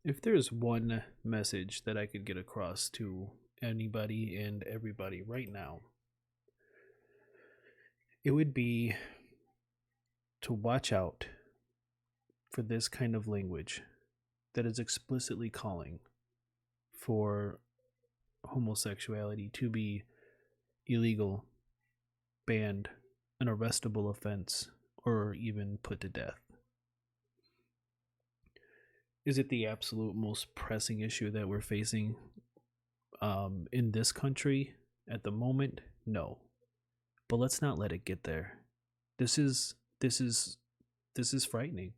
If there's one message that I could get across to anybody and everybody right now, it would be to watch out for this kind of language that is explicitly calling for homosexuality to be illegal, banned, an arrestable offense, or even put to death. Is it the absolute most pressing issue that we're facing in this country at the moment? No, but let's not let it get there. This is this is this is frightening.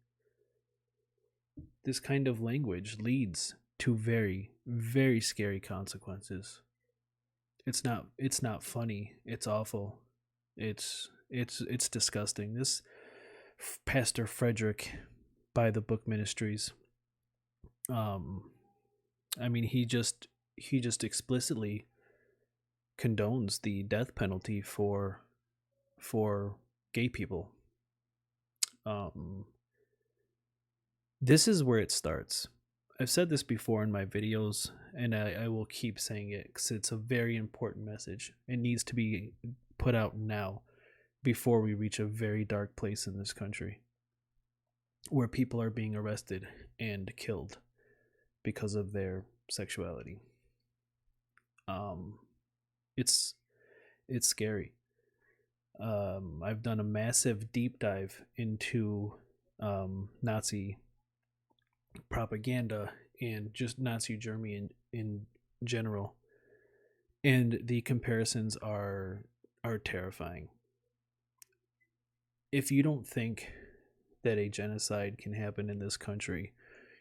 This kind of language leads to very, very scary consequences. It's not funny. It's awful. It's disgusting. This Pastor Fredrick by the Book Ministries, um I mean he just explicitly condones the death penalty for gay people. Um this is where it starts. I've said this before in my videos, and I will keep saying it because it's a very important message. It needs to be put out now before we reach a very dark place in this country where people are being arrested and killed because of their sexuality. Um, it's it's scary. I've done a massive deep dive into Nazi propaganda and just Nazi Germany in general, and the comparisons are terrifying. If you don't think that a genocide can happen in this country,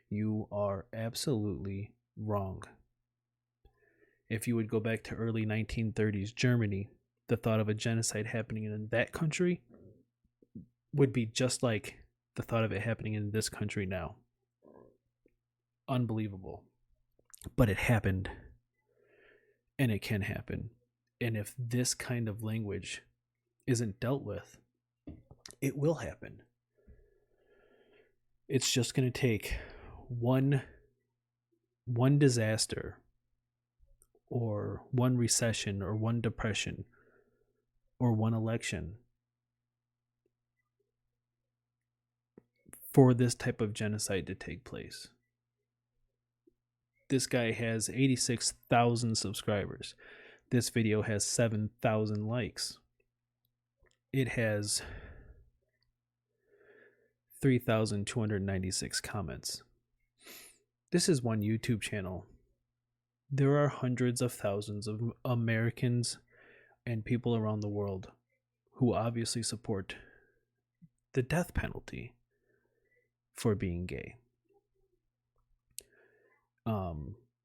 you are absolutely wrong. If you would go back to early 1930s Germany, the thought of a genocide happening in that country would be just like the thought of it happening in this country now. Unbelievable. But it happened, and it can happen. And if this kind of language isn't dealt with, it will happen. It's just going to take one one disaster or one recession or one depression or one election for this type of genocide to take place. This guy has 86,000 subscribers. This video has 7,000 likes. It has 3,296 comments. This is one YouTube channel. There are hundreds of thousands of Americans and people around the world who obviously support the death penalty for being gay.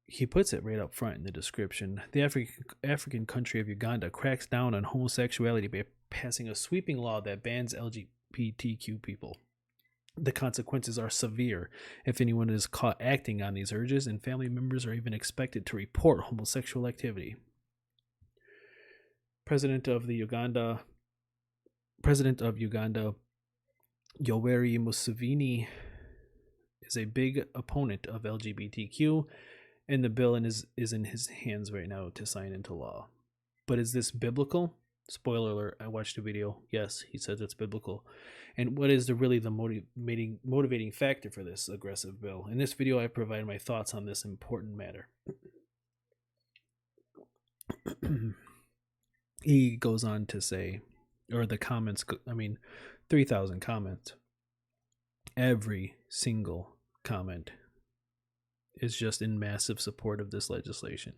He puts it right up front in the description. The African country of Uganda cracks down on homosexuality by passing a sweeping law that bans LGBTQ people. The consequences are severe if anyone is caught acting on these urges, and family members are even expected to report homosexual activity. President of Uganda, Yoweri Museveni, is a big opponent of LGBTQ, and the bill is in his hands right now to sign into law. But is this biblical? Spoiler alert, I watched a video. Yes, he says it's biblical. And what is the motivating factor for this aggressive bill? In this video, I provide my thoughts on this important matter. He goes on to say, or the comments, 3,000 comments. Every single comment is just in massive support of this legislation.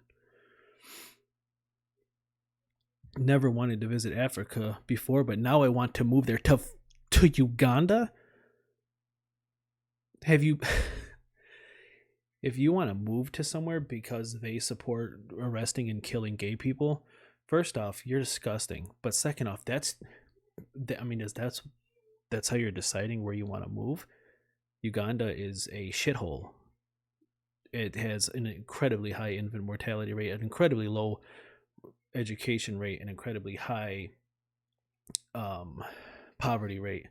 Never wanted to visit Africa before, but now I want to move there to Uganda. Have you if you want to move to somewhere because they support arresting and killing gay people, first off, you're disgusting. But second off, that's how you're deciding where you want to move. Uganda is a shithole. It has an incredibly high infant mortality rate, an incredibly low education rate, an incredibly high poverty rate.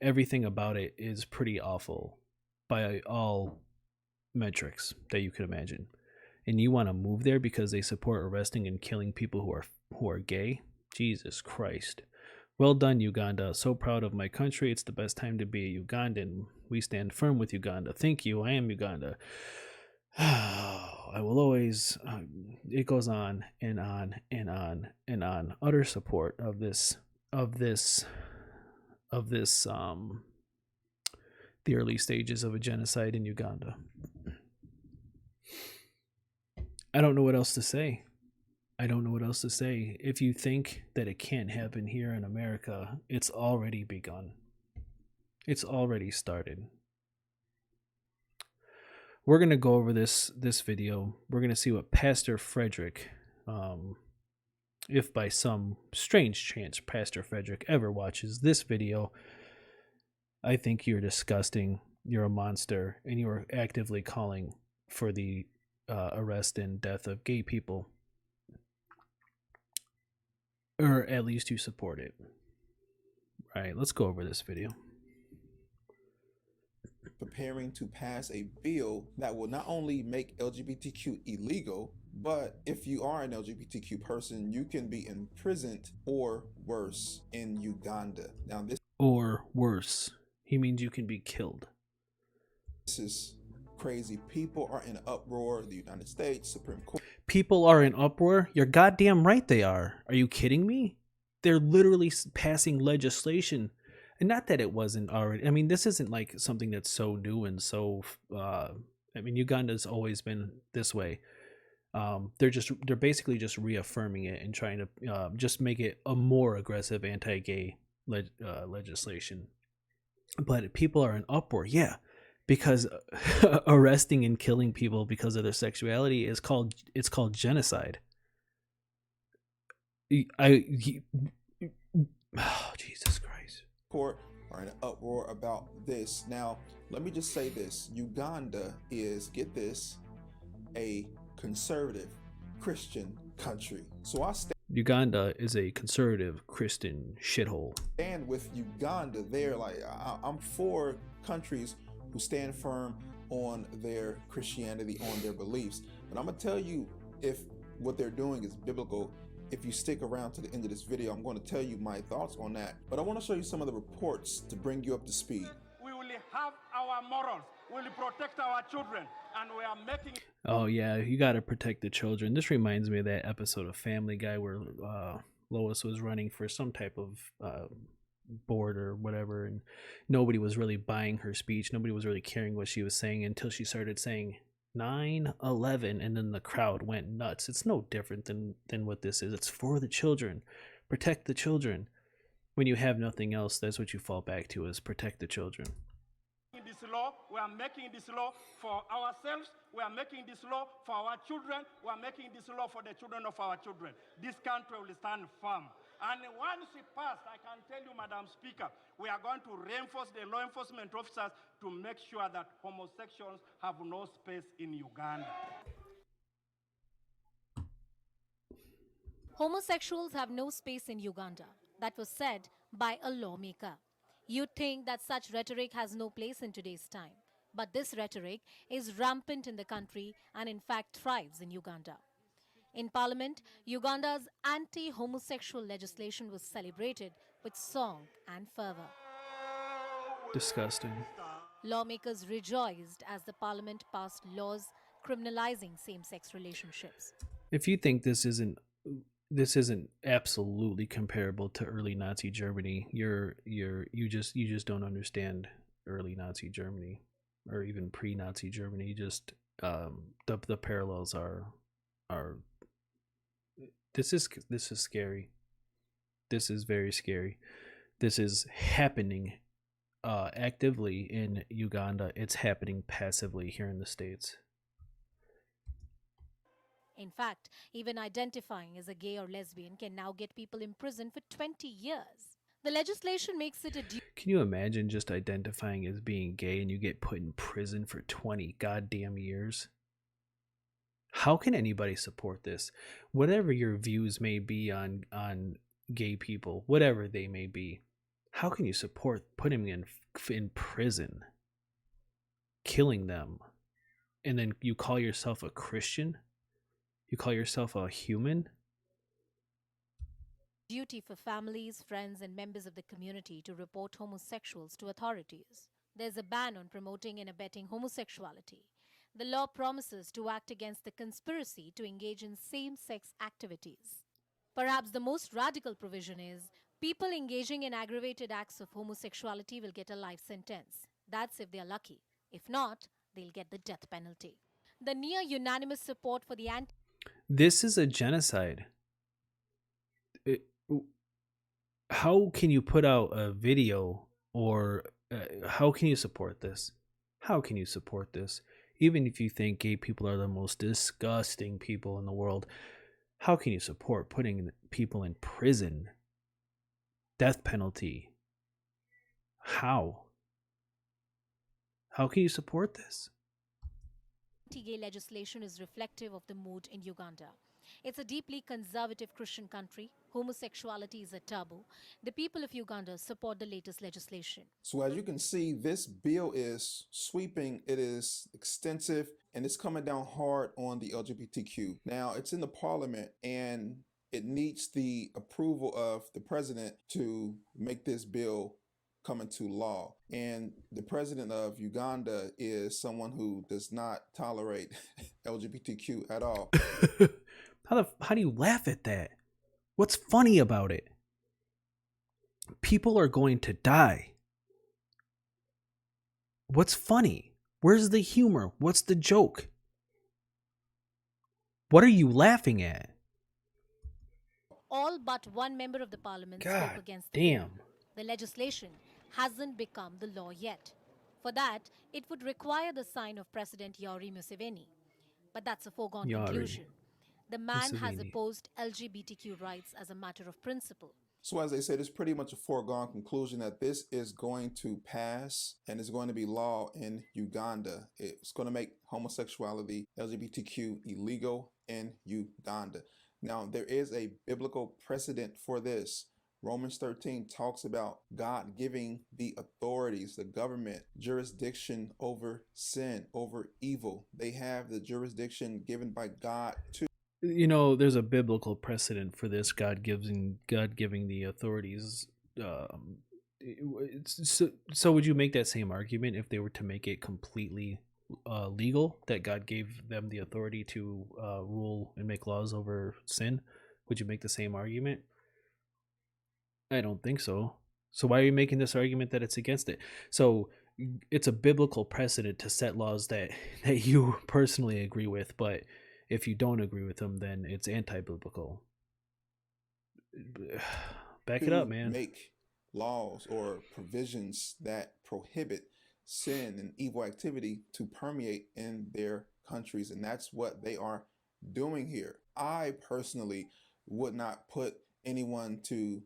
Everything about it is pretty awful by all metrics that you could imagine. And you want to move there because they support arresting and killing people who are gay? Jesus Christ. Well done, Uganda. So proud of my country. It's the best time to be a Ugandan. We stand firm with Uganda. Thank you. I am Uganda. I will always. It goes on and on and on and on. Utter support of this. The early stages of a genocide in Uganda. I don't know what else to say. I don't know what else to say. If you think that it can't happen here in America, it's already begun. It's already started. We're going to go over this video. We're going to see what Pastor Fredrick, if by some strange chance Pastor Fredrick ever watches this video, I think you're disgusting, you're a monster, and you are actively calling for the arrest and death of gay people. Or at least you support it. All right, let's go over this video. Preparing to pass a bill that will not only make LGBTQ illegal, but if you are an LGBTQ person, you can be imprisoned or worse in Uganda. Now this or worse. He means you can be killed. This is crazy. People are in uproar. The United States Supreme Court. People are in uproar? You're goddamn right they are. Are you kidding me? They're literally passing legislation. And not that it wasn't already. I mean, this isn't like something that's so new and so. I mean, Uganda's always been this way. They're basically just reaffirming it and trying to just make it a more aggressive anti-gay legislation. But people are in uproar, yeah, because arresting and killing people because of their sexuality is called genocide. Jesus Christ. Court are in an uproar about this. Now, let me just say this. Uganda is, get this, a conservative Christian country. So Uganda is a conservative Christian shithole. Stand with Uganda. They're like, I'm for countries who stand firm on their Christianity, on their beliefs. But I'm gonna tell you if what they're doing is biblical. If you stick around to the end of this video, I'm going to tell you my thoughts on that. But I want to show you some of the reports to bring you up to speed. We will have our morals. We will protect our children. And we are making... Oh, yeah, you got to protect the children. This reminds me of that episode of Family Guy where Lois was running for some type of board or whatever, and nobody was really buying her speech. Nobody was really caring what she was saying until she started saying 9/11, and then the crowd went nuts. It's no different than what this is. It's for the children. Protect the children. When you have nothing else, that's what you fall back to, is protect the children. This law, we are making this law for ourselves. We are making this law for our children. We are making this law for the children of our children. This country will stand firm. And once it passed, I can tell you, Madam Speaker, we are going to reinforce the law enforcement officers to make sure that homosexuals have no space in Uganda. Homosexuals have no space in Uganda. That was said by a lawmaker. You'd think that such rhetoric has no place in today's time. But this rhetoric is rampant in the country and in fact thrives in Uganda. In Parliament, Uganda's anti-homosexual legislation was celebrated with song and fervor. Disgusting. Lawmakers rejoiced as the Parliament passed laws criminalizing same-sex relationships. If you think this isn't absolutely comparable to early Nazi Germany, you just don't understand early Nazi Germany or even pre-Nazi Germany. Just the parallels are this is scary. This is very scary. This is happening actively in Uganda. It's happening passively here in the States. In fact, even identifying as a gay or lesbian can now get people imprisoned for 20 years. The legislation makes it a Can you imagine just identifying as being gay and you get put in prison for 20 goddamn years? How can anybody support this? Whatever your views may be on gay people, whatever they may be, how can you support putting them in prison, killing them, and then you call yourself a Christian? You call yourself a human? Duty for families, friends, and members of the community to report homosexuals to authorities. There's a ban on promoting and abetting homosexuality. The law promises to act against the conspiracy to engage in same sex activities. Perhaps the most radical provision is people engaging in aggravated acts of homosexuality will get a life sentence. That's if they're lucky. If not, they'll get the death penalty. The near unanimous support for the anti This is a genocide. It, how can you put out a video, or how can you support this? How can you support this? Even if you think gay people are the most disgusting people in the world, how can you support putting people in prison? Death penalty. How? How can you support this? gay legislation is reflective of the mood in Uganda. It's a deeply conservative Christian country. Homosexuality is a taboo. The people of Uganda support the latest legislation. So as you can see, this bill is sweeping, it is extensive, and it's coming down hard on the LGBTQ. Now, it's in the parliament and it needs the approval of the president to make this bill come into law. And the president of Uganda is someone who does not tolerate LGBTQ at all. How do you laugh at that? What's funny about it? People are going to die. What's funny? Where's the humor? What's the joke? What are you laughing at? All but one member of the parliament God spoke against the damn. bill. The legislation hasn't become the law yet. For that, it would require the sign of President Yoweri Museveni. But that's a foregone Yoweri conclusion. The man has Museveni. opposed LGBTQ rights as a matter of principle. So as they said, it's pretty much a foregone conclusion that this is going to pass and it's going to be law in Uganda. It's going to make homosexuality, LGBTQ illegal in Uganda. Now, there is a biblical precedent for this. Romans 13 talks about God giving the authorities, the government, jurisdiction over sin, over evil. They have the jurisdiction given by God to. You know, there's a biblical precedent for this. God giving the authorities. So would you make that same argument if they were to make it completely legal, that God gave them the authority to rule and make laws over sin? Would you make the same argument? I don't think so. So why are you making this argument that it's against it? So it's a biblical precedent to set laws that you personally agree with, but if you don't agree with them, then it's anti-biblical. Back it up, man. Make laws or provisions that prohibit sin and evil activity to permeate in their countries, and that's what they are doing here. I personally would not put anyone to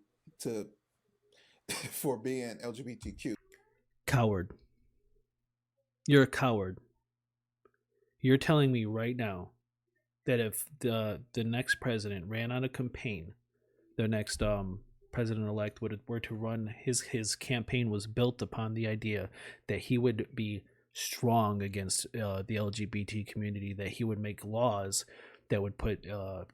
for being LGBTQ. Coward. You're a coward. You're telling me right now that if the next president ran on a campaign, the next president-elect were to run, his campaign was built upon the idea that he would be strong against the LGBT community, that he would make laws that would put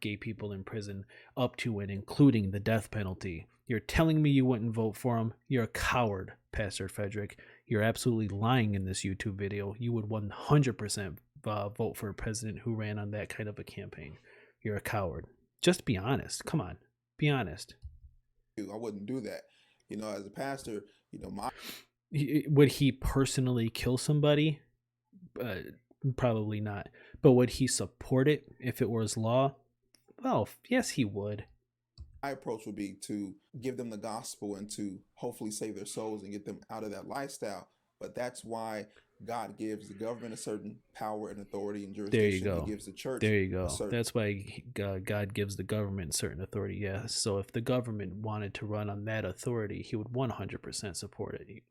gay people in prison up to and including the death penalty. You're telling me you wouldn't vote for him? You're a coward, Pastor Fredrick. You're absolutely lying in this YouTube video. You would 100% vote for a president who ran on that kind of a campaign. You're a coward. Just be honest. Come on. Be honest. I wouldn't do that. You know, as a pastor, you know, would he personally kill somebody? Probably not. But would he support it if it was law? Well, yes, he would. My approach would be to give them the gospel and to hopefully save their souls and get them out of that lifestyle. But that's why God gives the government a certain power and authority and jurisdiction. There you go. He gives the church. There you go. That's why God gives the government certain authority. Yeah. So if the government wanted to run on that authority, he would 100% support it.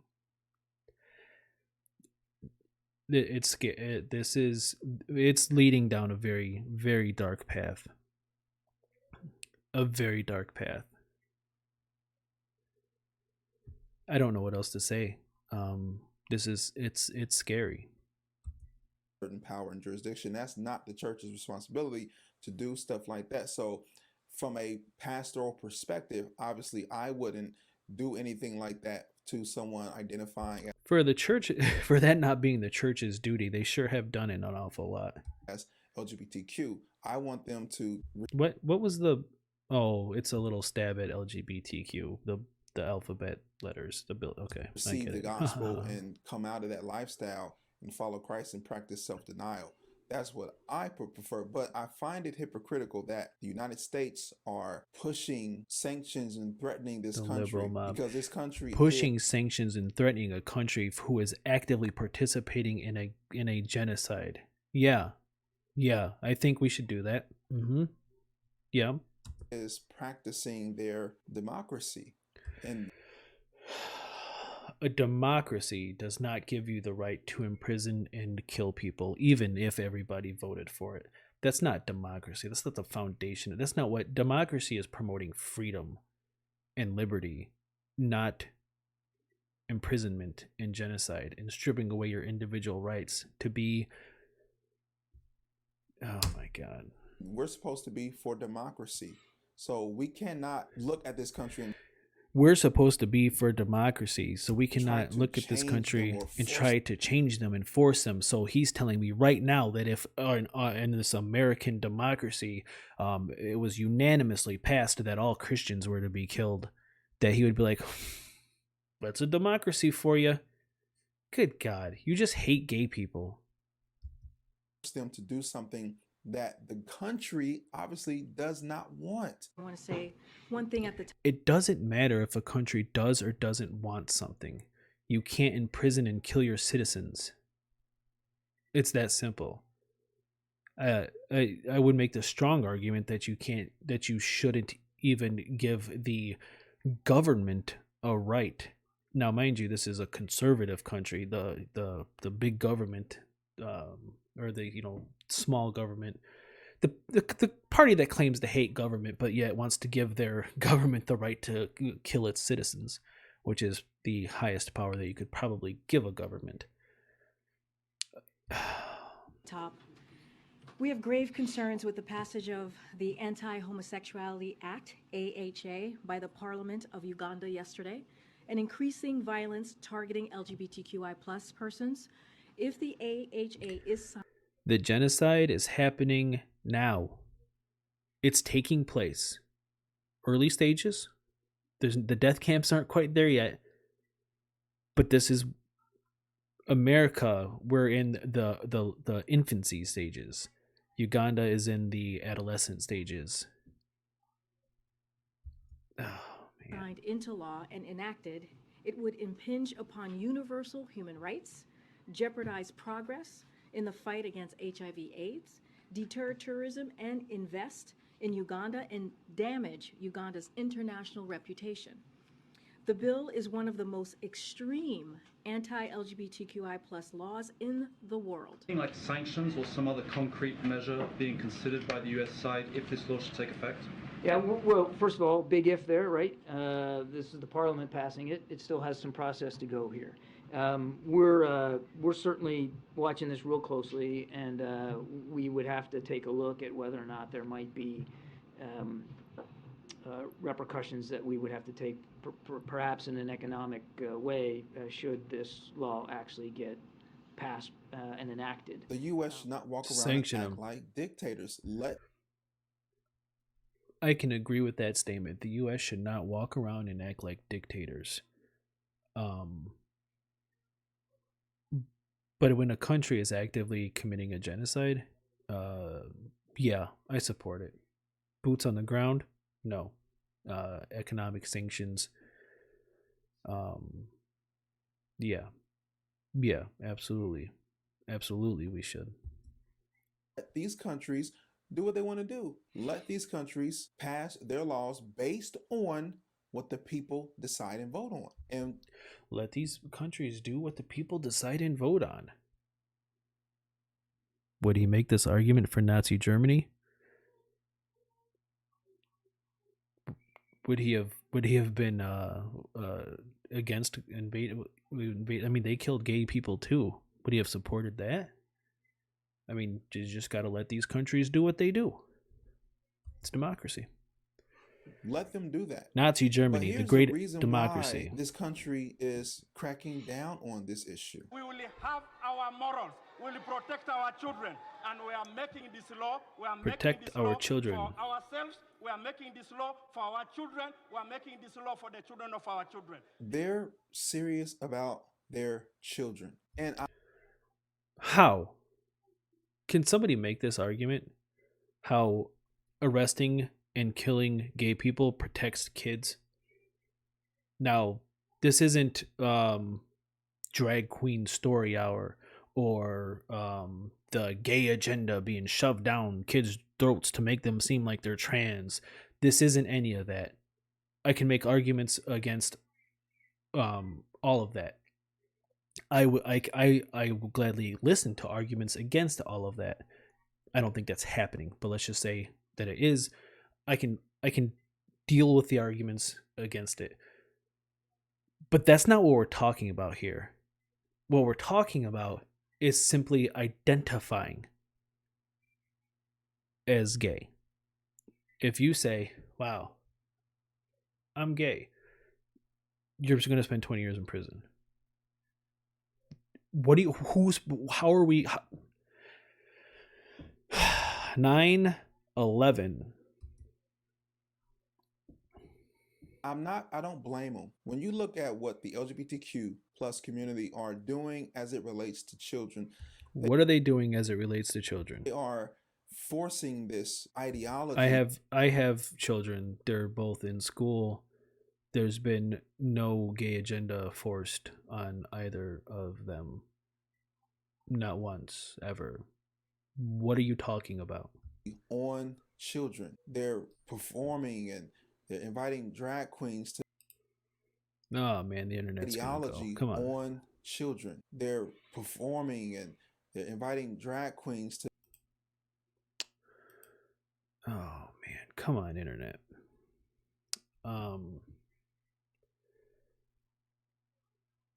It's leading down a very, very dark path. A very dark path. I don't know what else to say. It's scary. certain power and jurisdiction. That's not the church's responsibility to do stuff like that. So from a pastoral perspective, obviously I wouldn't do anything like that to someone identifying For the church, for that not being the church's duty, they sure have done it an awful lot. as LGBTQ. I want them to What was the? Oh, it's a little stab at LGBTQ. The alphabet letters. The bill. Okay, I receive get the it. gospel and come out of that lifestyle and follow Christ and practice self-denial. That's what I prefer. But I find it hypocritical that the United States are pushing sanctions and threatening this The country liberal mob. because this country Pushing sanctions and threatening a country who is actively participating in a genocide. Yeah, I think we should do that. Yeah. is practicing their democracy. And A democracy does not give you the right to imprison and kill people, even if everybody voted for it. That's not democracy. That's not the foundation. That's not what democracy is. Promoting freedom and liberty, not imprisonment and genocide and stripping away your individual rights to be. Oh my God. we're supposed to be for democracy. So we cannot look at this country and We're supposed to be for democracy, so we try cannot to look at this change country them or and force try to change them and force them. So he's telling me right now that if in this American democracy, it was unanimously passed that all Christians were to be killed, that he would be like, "That's a democracy for you." Good God, you just hate gay people. them to do something that the country obviously does not want. I want to say one thing at the It doesn't matter if a country does or doesn't want something. You can't imprison and kill your citizens. It's that simple. I would make the strong argument that you shouldn't even give the government a right. Now, mind you, this is a conservative country. The big government, or the small government, the party that claims to hate government but yet wants to give their government the right to kill its citizens, which is the highest power that you could probably give a government. top, we have grave concerns with the passage of the Anti-Homosexuality Act, AHA, by the Parliament of Uganda yesterday, and increasing violence targeting LGBTQI+ persons. If the AHA is signed, The genocide is happening now. It's taking place. Early stages. The death camps aren't quite there yet. But this is America. We're in the infancy stages. Uganda is in the adolescent stages. Oh, man. signed into law and enacted, it would impinge upon universal human rights, jeopardize progress in the fight against HIV/AIDS, deter tourism, and invest in Uganda and damage Uganda's international reputation. The bill is one of the most extreme anti-LGBTQI+ laws in the world. Like sanctions or some other concrete measure being considered by the US side if this law should take effect? Yeah, well, first of all, big if there, right? This is the Parliament passing it. It still has some process to go here. We're certainly watching this real closely, and we would have to take a look at whether or not there might be repercussions that we would have to take, perhaps in an economic way, should this law actually get passed and enacted. The U.S. should not walk around Sanction and act them. like dictators. I can agree with that statement. The U.S. should not walk around and act like dictators. But when a country is actively committing a genocide, yeah, I support it. Boots on the ground, no. Economic sanctions, yeah, absolutely, we should. Let these countries do what they want to do. Let these countries pass their laws based on what the people decide and vote on. And let these countries do what the people decide and vote on. Would he make this argument for Nazi Germany? Would he have been against invade? I mean, they killed gay people too. Would he have supported that? I mean, you just got to let these countries do what they do. It's democracy. Let them do that. Nazi But Germany, the here's the great reason democracy. why this country is cracking down on this issue. We will have our morals. We will protect our children. And we are making this law. We are Protect making this our law children. for ourselves. We are making this law for our children. We are making this law for the children of our children. They're serious about their children. And How? Can somebody make this argument? How arresting and killing gay people protects kids? Now, this isn't drag queen story hour or the gay agenda being shoved down kids' throats to make them seem like they're trans. This isn't any of that. I can make arguments against all of that. I will gladly listen to arguments against all of that. I don't think that's happening, but let's just say that it is. I can deal with the arguments against it. But that's not what we're talking about here. What we're talking about is simply identifying as gay. If you say, "Wow, I'm gay," you're just going to spend 20 years in prison. How are we? 9/11. I don't blame them. When you look at what the LGBTQ plus community are doing as it relates to children, What are they doing as it relates to children? they are forcing this ideology. I have children. They're both in school. There's been no gay agenda forced on either of them. Not once, ever. What are you talking about? On children. They're performing and they're inviting drag queens to Oh man, the internet's gonna go. ideology Come on. on children. They're performing and they're inviting drag queens to Oh man, come on, internet.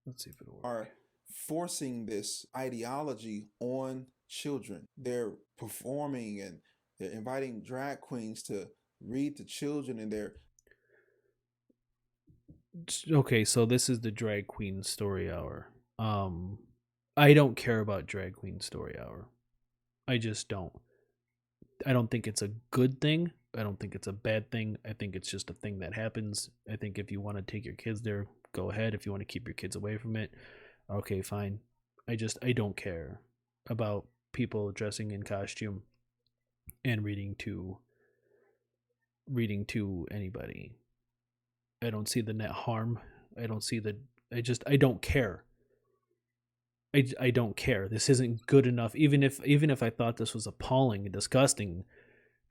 Let's see if it'll work. are forcing this ideology on children. They're performing and they're inviting drag queens to read to children and they're Okay, so this is the drag queen story hour. I don't care about drag queen story hour. I just don't. I don't think it's a good thing. I don't think it's a bad thing. I think it's just a thing that happens. I think if you want to take your kids there, go ahead. If you want to keep your kids away from it, okay, fine. I don't care about people dressing in costume and reading to anybody. I don't see the net harm. I don't see the I don't care. I don't care. This isn't good enough. Even if I thought this was appalling and disgusting,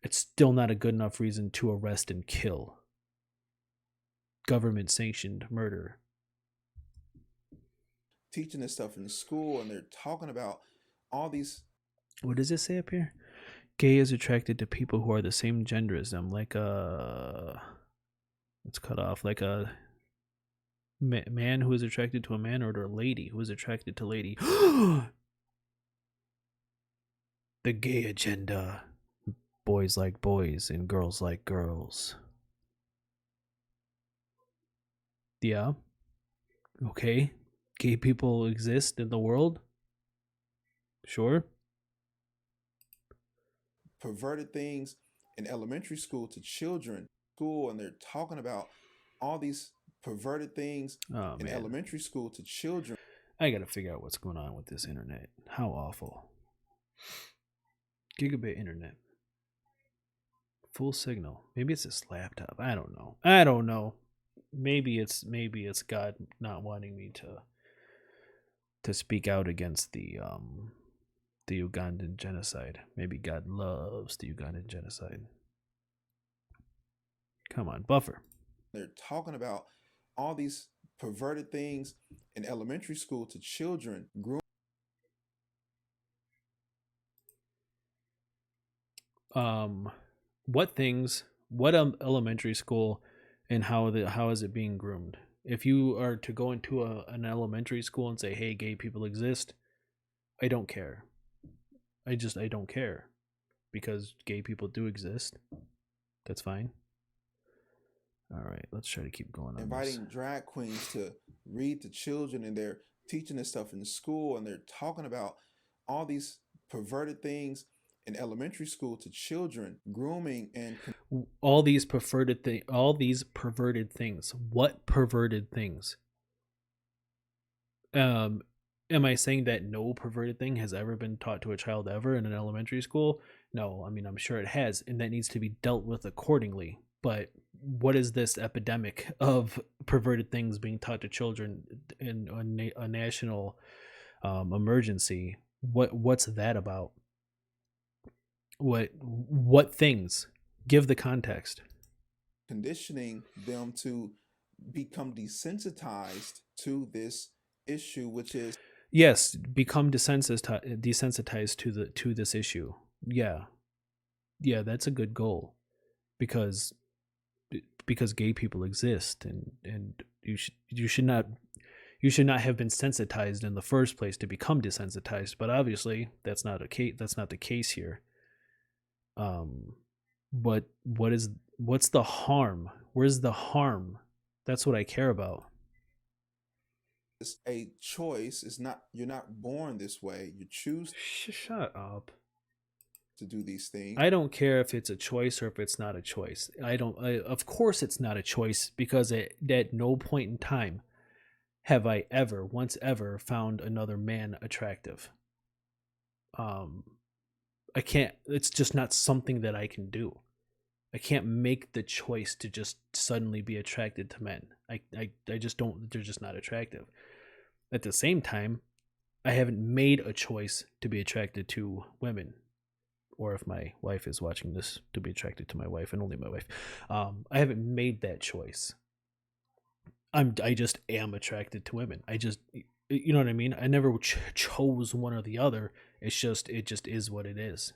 it's still not a good enough reason to arrest and kill. Government sanctioned murder. teaching this stuff in school and they're talking about all these What does it say up here? Gay is attracted to people who are the same gender as them, like it's cut off, like a man who is attracted to a man, or a lady who is attracted to lady. The gay agenda. Boys like boys and girls like girls. Yeah. Okay. Gay people exist in the world. Sure. perverted things in elementary school to children school and they're talking about all these perverted things Oh in man. elementary school to children. I gotta figure out what's going on with this internet. How awful. Gigabit internet. Full signal. Maybe it's this laptop. I don't know. Maybe it's God not wanting me to speak out against the Ugandan genocide. Maybe God loves the Ugandan genocide. Come on, buffer. They're talking about all these perverted things in elementary school to children. What things? What elementary school, and how is it being groomed? If you are to go into an elementary school and say, "Hey, gay people exist," I don't care. I don't care because gay people do exist. That's fine. All right, let's try to keep going on inviting this. drag queens to read to children, and they're teaching this stuff in school, and they're talking about all these perverted things in elementary school to children, grooming and All these perverted things. What perverted things? Am I saying that no perverted thing has ever been taught to a child ever in an elementary school? No, I mean, I'm sure it has, and that needs to be dealt with accordingly. But what is this epidemic of perverted things being taught to children in a national emergency? What's that about? What things? Give the context. conditioning them to become desensitized to this issue, which is Yes, become desensitized to this issue. Yeah, that's a good goal because gay people exist, and you should not have been sensitized in the first place to become desensitized. But obviously, that's not the case here. What's the harm? Where's the harm? That's what I care about. a choice. It's not, you're not born this way. You choose Shut up. to do these things. I don't care if it's a choice or if it's not a choice. Of course it's not a choice, because at no point in time have I once ever found another man attractive. I can't, it's just not something that I can do. I can't make the choice to just suddenly be attracted to men. I just don't, they're just not attractive. At the same time, I haven't made a choice to be attracted to women, or if my wife is watching this, to be attracted to my wife and only my wife. I haven't made that choice. I just am attracted to women. You know what I mean? I never chose one or the other. It just is what it is.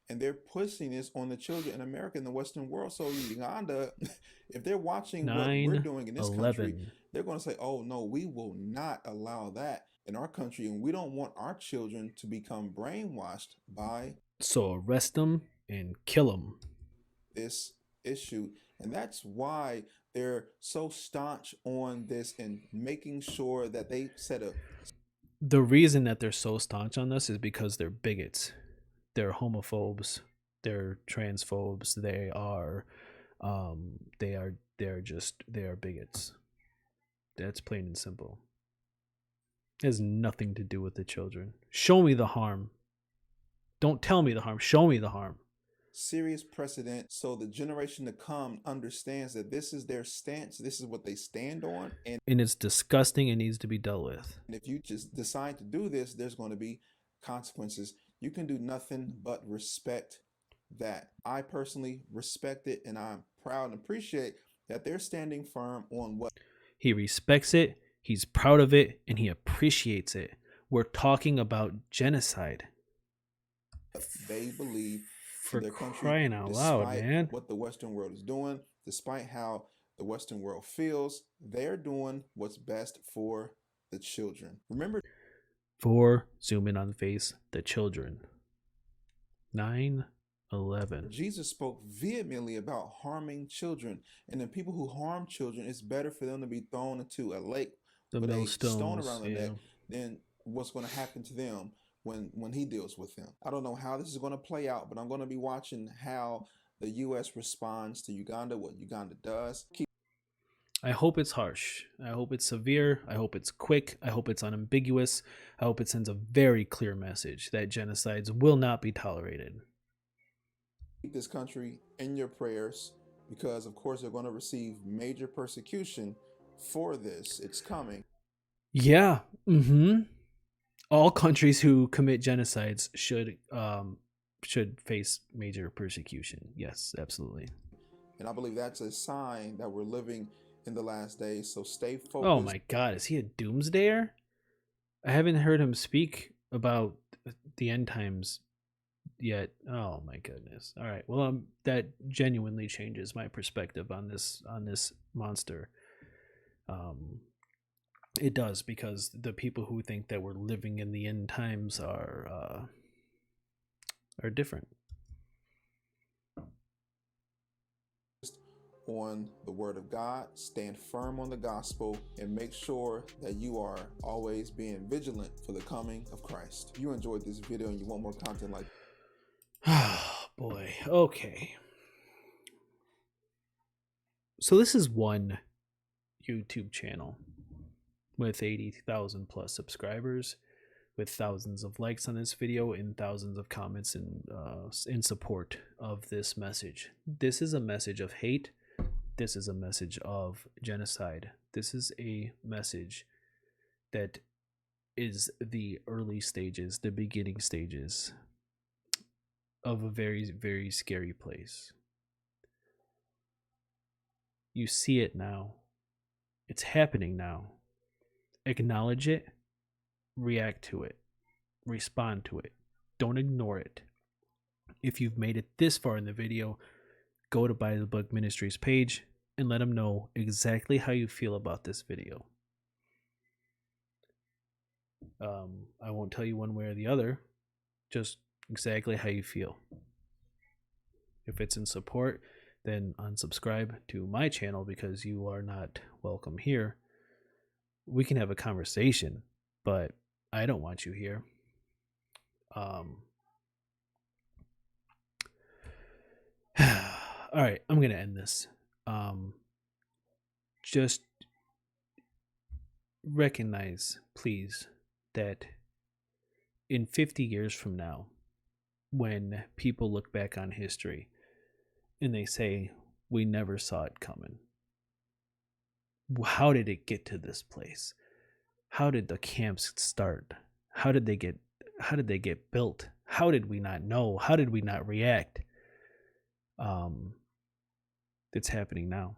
And they're pushing this on the children in America, in the Western world. So Uganda, if they're watching what we're doing in this country, they're going to say, oh no, we will not allow that in our country, and we don't want our children to become brainwashed by, so arrest them and kill them, this issue. And that's why they're so staunch on this and making sure that they set a, the reason that they're so staunch on this is because they're bigots. They're homophobes. They're transphobes. They are bigots. That's plain and simple. It has nothing to do with the children. Show me the harm. Don't tell me the harm. Show me the harm. serious precedent, so the generation to come understands that this is their stance, this is what they stand on, and it's disgusting and needs to be dealt with. if you just decide to do this, there's going to be consequences. You can do nothing but respect that. I personally respect it, and I'm proud and appreciate that they're standing firm on what he respects it, he's proud of it, and he appreciates it. We're talking about genocide. They believe for their country, country, crying out loud, man. what the Western world is doing, despite how the Western world feels, they're doing what's best for the children. Remember, zoom in on the face, the children. 9/11. Jesus spoke vehemently about harming children, and the people who harm children, it's better for them to be thrown into a lake with a stone around their neck than what's going to happen to them when he deals with them. I don't know how this is going to play out, but I'm going to be watching how the U.S. responds to Uganda, what Uganda does. I hope it's harsh. I hope it's severe. I hope it's quick. I hope it's unambiguous. I hope it sends a very clear message that genocides will not be tolerated. Keep this country in your prayers, because of course they're going to receive major persecution for this. It's coming. Yeah. All countries who commit genocides should face major persecution. Yes, absolutely. And I believe that's a sign that we're living in the last days. So stay focused. Oh my God, is he a doomsdayer? I haven't heard him speak about the end times yet. Oh my goodness. All right. Well, that genuinely changes my perspective on this monster. It does, because the people who think that we're living in the end times are different. On the word of God, stand firm on the gospel, and make sure that you are always being vigilant for the coming of Christ. If you enjoyed this video and you want more content like Oh boy. Okay. So this is one YouTube channel with 80,000 plus subscribers, with thousands of likes on this video and thousands of comments in support of this message. This is a message of hate. This is a message of genocide. This is a message that is the early stages, the beginning stages of a very, very scary place. You see it now. It's happening now. Acknowledge it, react to it, respond to it. Don't ignore it. If you've made it this far in the video, go to By the Book Ministries page and let them know exactly how you feel about this video. I won't tell you one way or the other, just exactly how you feel. If it's in support, then unsubscribe to my channel because you are not welcome here. We can have a conversation, but I don't want you here. All right, I'm gonna end this. Just recognize, please, that in 50 years from now, when people look back on history and they say, we never saw it coming. How did it get to this place? How did the camps start? How did they get built? How did we not know? How did we not react? It's happening now.